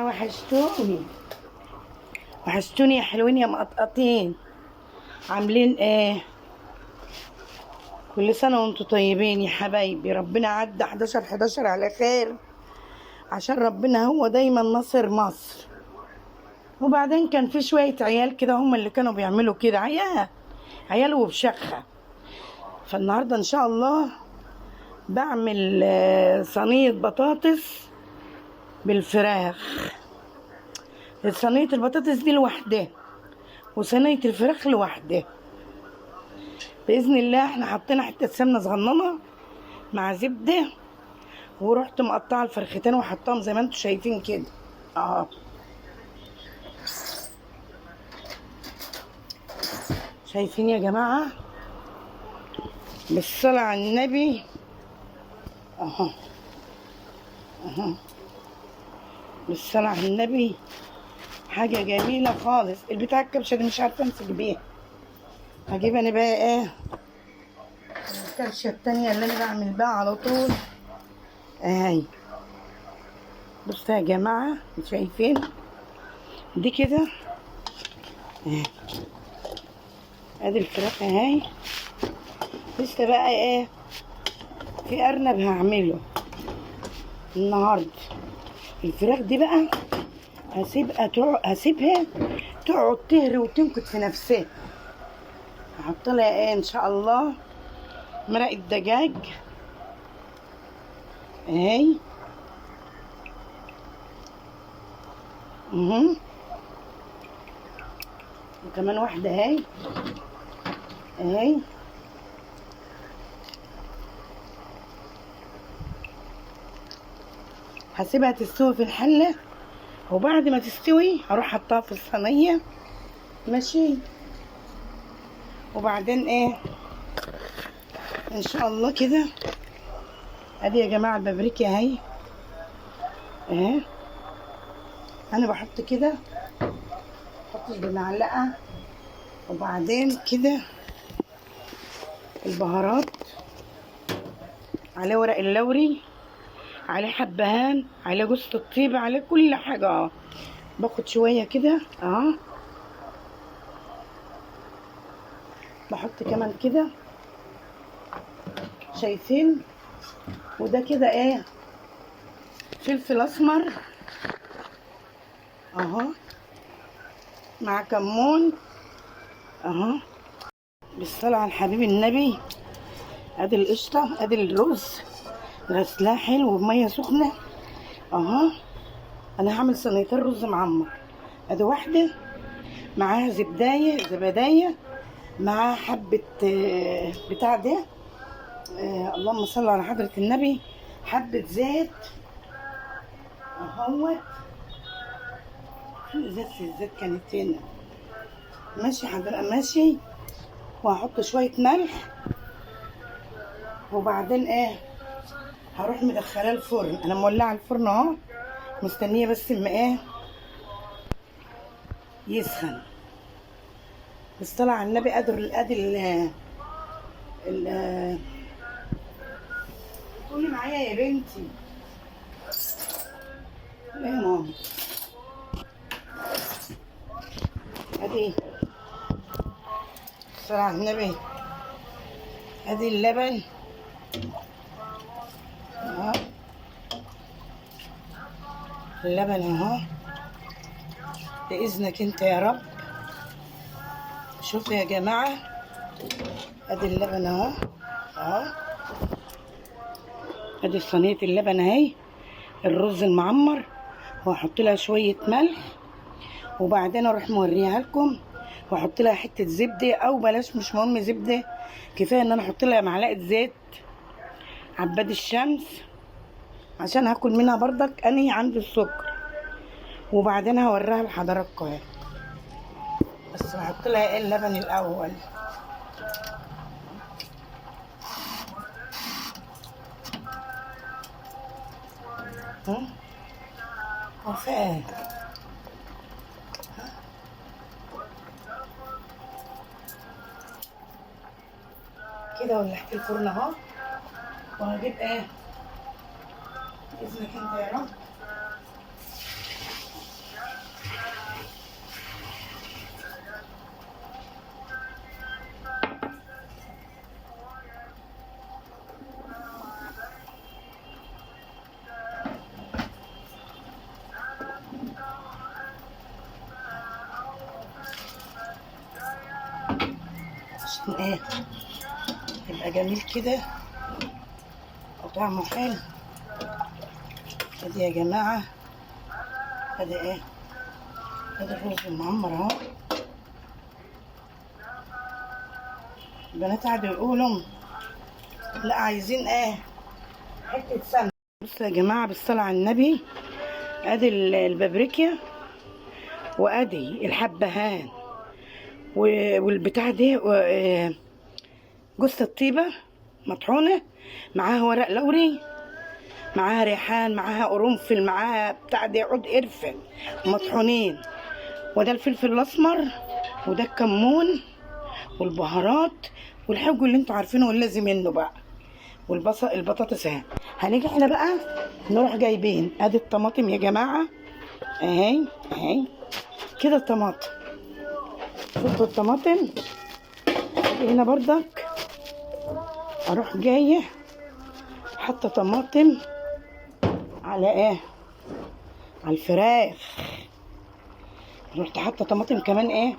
وحشتوني وحشتوني يا حلوين يا مقطقطين. عاملين ايه؟ كل سنة وانتم طيبين يا حبايبي. ربنا عدى 11/11 على خير، عشان ربنا هو دايما ناصر مصر. وبعدين كان في شوية عيال كده هم اللي كانوا بيعملوا كده، عيال وبشخة. فالنهاردة ان شاء الله بعمل صينية بطاطس بالفراخ. صينية البطاطس دي لوحدها وصينية الفراخ لوحدها بإذن الله. احنا حطينا حتة سمنة صغننة مع زبدة، ورحت مقطعة الفرختين وحطاهم زي ما انتوا شايفين كده. شايفين يا جماعة؟ بالصلاة على النبي. اهو بالصلاة على النبي، حاجة جميلة خالص. البتاع الكبشة دي مش عارفة امسك بيها. هجيب انا بقى ايه الكبشة التانية اللي انا بعمل بيها على طول اهي. بصوا يا جماعة، شايفين دي كده اهي؟ ادي الفراخ اهي. لسه بقى ايه، في ارنب هعمله النهارده. الفراخ دي بقى هسيبها تقعد تهري وتنكت في نفسها. هحط لها ايه ان شاء الله؟ مرقه دجاج اهي. وكمان واحده اهي اهي. هسيبها تستوي في الحله، وبعد ما تستوي هروح حطها في الصينيه ماشي. وبعدين ايه ان شاء الله كده. ادي يا جماعه البابريكا اهي اهي. انا بحط كده، بحطش بمعلقه. وبعدين كده البهارات، عليه ورق اللوري، عليه حبهان، عليه جوز الطيب، عليه كل حاجه. باخد شويه كده بحط كمان كده، شايفين؟ وده كده ايه، فلفل اسمر اهو مع كمون اهو. بالصلاة على الحبيب النبي. ادي القشطة، ادي الرز غسلاه حلو بمية سخنة اهو. انا هعمل صينيتين رز معمر. ادي واحدة معاها زبداية مع حبة بتاع ده اللهم صل على حضرة النبي، حبة زيت اهوت. الزيت كانت هنا ماشي حضرتك ماشي. وهحط شوية ملح. وبعدين ايه، هروح مدخلاه الفرن. انا مولعه الفرن اهو، مستنيه بس اما ايه يسخن. بالصلاة على النبي. ادي ال قولي معايا يا بنتي. لا يا ماما. ادي بالصلاة على النبي، ادي اللبن اهو. اللبن اهو باذنك انت يا رب. شوفوا يا جماعه، ادي اللبن اهو. ادي صينيه اللبن اهي. الرز المعمر، وهحط لها شويه ملح. وبعدين اروح موريها لكم، واحط لها حته زبده او بلاش، مش مهم زبده، كفايه ان انا احط لها معلقه زيت عباد الشمس عشان هاكل منها برضك اني عندي السكر. وبعدين هوريها لحضراتكم اهي. بس هحط لها ايه اللبن الاول. وفاء كده ولعت الفرن اهو. وهجيب ايه باذنك انت يا رب عشان ايه يبقى جميل كده وطعمه حلو. ادي يا جماعة، ادي ايه، ادي الرز المعمر اهو. البنات قعدوا يقولوا لا عايزين ايه حتة سمنة. بصوا يا جماعة بالصلاة على النبي، ادي البابريكا وادي الحبهان والبتاع دي جوز الطيبة مطحونة، معاها ورق لوري، معاها ريحان، معاها قرنفل، معاها بتاع دي عود قرفة مطحونين، وده الفلفل الاسمر، وده الكمون والبهارات والحاجة اللي انتوا عارفينه واللازم منه بقى، والبصل البطاطس اهي. هنيجي احنا بقى نروح جايبين ادي الطماطم يا جماعة اهي اهي كده الطماطم. شفتوا الطماطم؟ هنا برضك اروح جايه حاطه طماطم على ايه، على الفراخ. رحت حاطه طماطم كمان ايه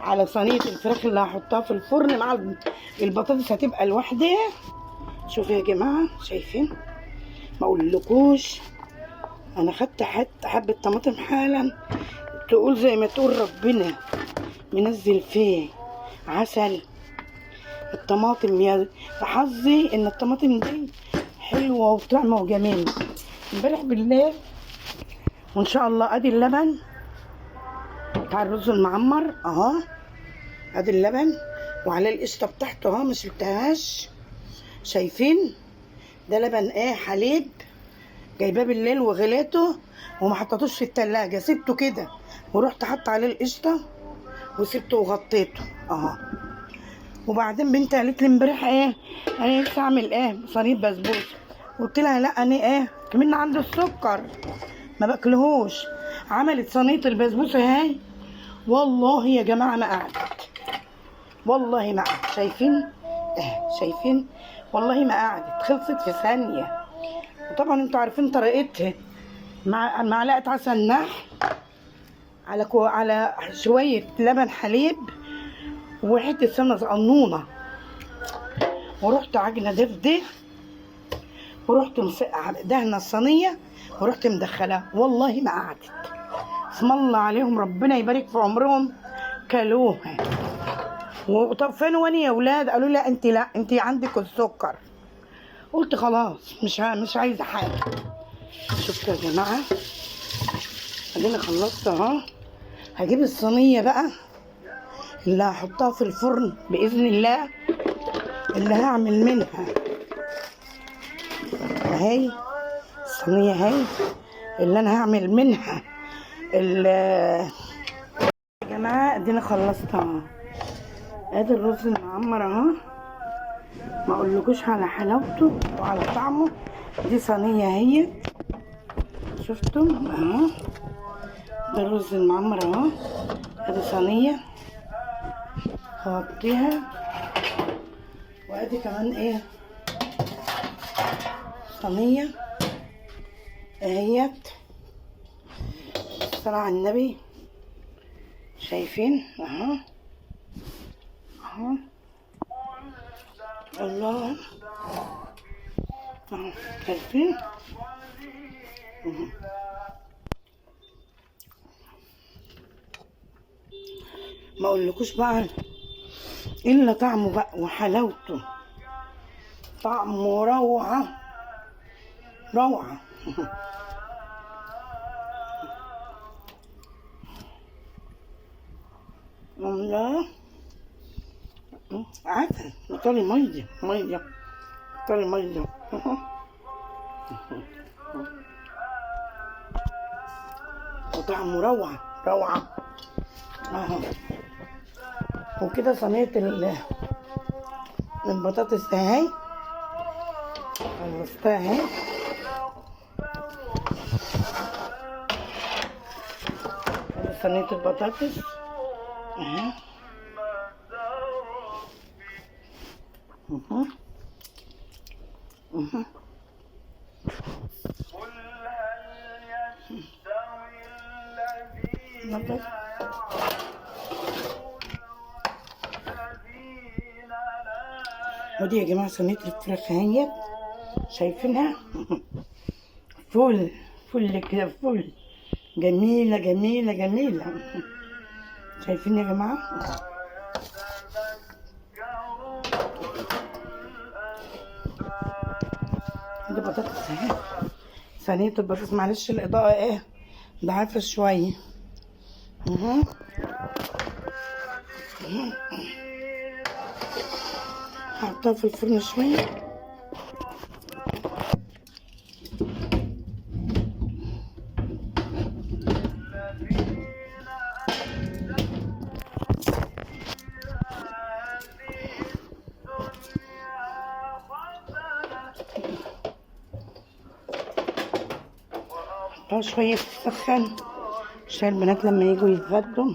على صينيه الفراخ اللي هحطها في الفرن مع البطاطس، هتبقى لوحدها. شوفوا يا جماعه، شايفين؟ ما اقولكوش انا خدت حبه طماطم حالا تقول زي ما تقول ربنا منزل فيه عسل. الطماطم يا حظي ان الطماطم دي حلوه وطعمه وجميل. امبارح بالليل وان شاء الله ادي اللبن بتاع الرز المعمر اهو، ادي اللبن وعلى القشطه بتاعته اهو ما شلتهاش. شايفين؟ ده لبن ايه حليب جايباه بالليل وغليته وما حطيتوش في التلاجة، سبته كده ورحت حاطه عليه القشطه وسبته وغطيته اهو. وبعدين بنتي قالت لي امبارح ايه انا نفسي اعمل ايه صينيه بسبوسه، قلت لها لا انا ايه كمان عندي السكر ما باكلهوش. عملت صينيه البسبوسه اهي، والله يا جماعه ما قعدت، والله ما قعدت. شايفين؟ شايفين؟ والله ما قعدت، خلصت في ثانيه. وطبعا انتوا عارفين طريقتها، مع معلقه عسل نحل على شويه لبن حليب وحته سمنه صغنونه، ورحت عجنه دفده ورحت دهنه الصينيه ورحت مدخلاها، والله ما قعدت. اسم الله عليهم ربنا يبارك في عمرهم، كلوها. وطب فين واني يا ولاد؟ قالوا لي انت لا انت عندك السكر. قلت خلاص مش عايزه حاجه. شفتوا يا جماعه؟ ادينا خلصت اهو. هجيب الصينيه بقى اللي هحطها في الفرن باذن الله، اللي هعمل منها اهي الصينيه اهي اللي انا هعمل منها يا جماعه. ادينا خلصت اهو. ادي الرز المعمر اهو، ما اقولكوش على حلاوته وعلى طعمه. دي صينيه اهي، شفتوا اهو؟ ده الرز المعمر اهو. ادي صينيه هغطيها، وادي كمان ايه صينيه اهيت. الصلاة على النبي، شايفين اهو اهو الله اهو، شايفين؟ ما اقولكوش بقى الا طعمه بقى وحلاوته، طعمه روعه روعه. الله عسل وطري ميه طري ميه وطعمه روعه روعه اهو. وكده صينيه البطاطس اهي خلصتها اهي. صينيه البطاطس اهي اهو اهو. ودي يا جماعة صينية الفراخ اهيت، شايفينها؟ فل فل كده، فل جميلة جميلة جميلة. شايفين يا جماعة؟ دي بطاطس اهي، صينية البطاطس. معلش الإضاءة ايه ضعيفة شوية. حطها في الفرن شوية. حطها شوية تسخن عشان البنات لما يجوا يتغدوا.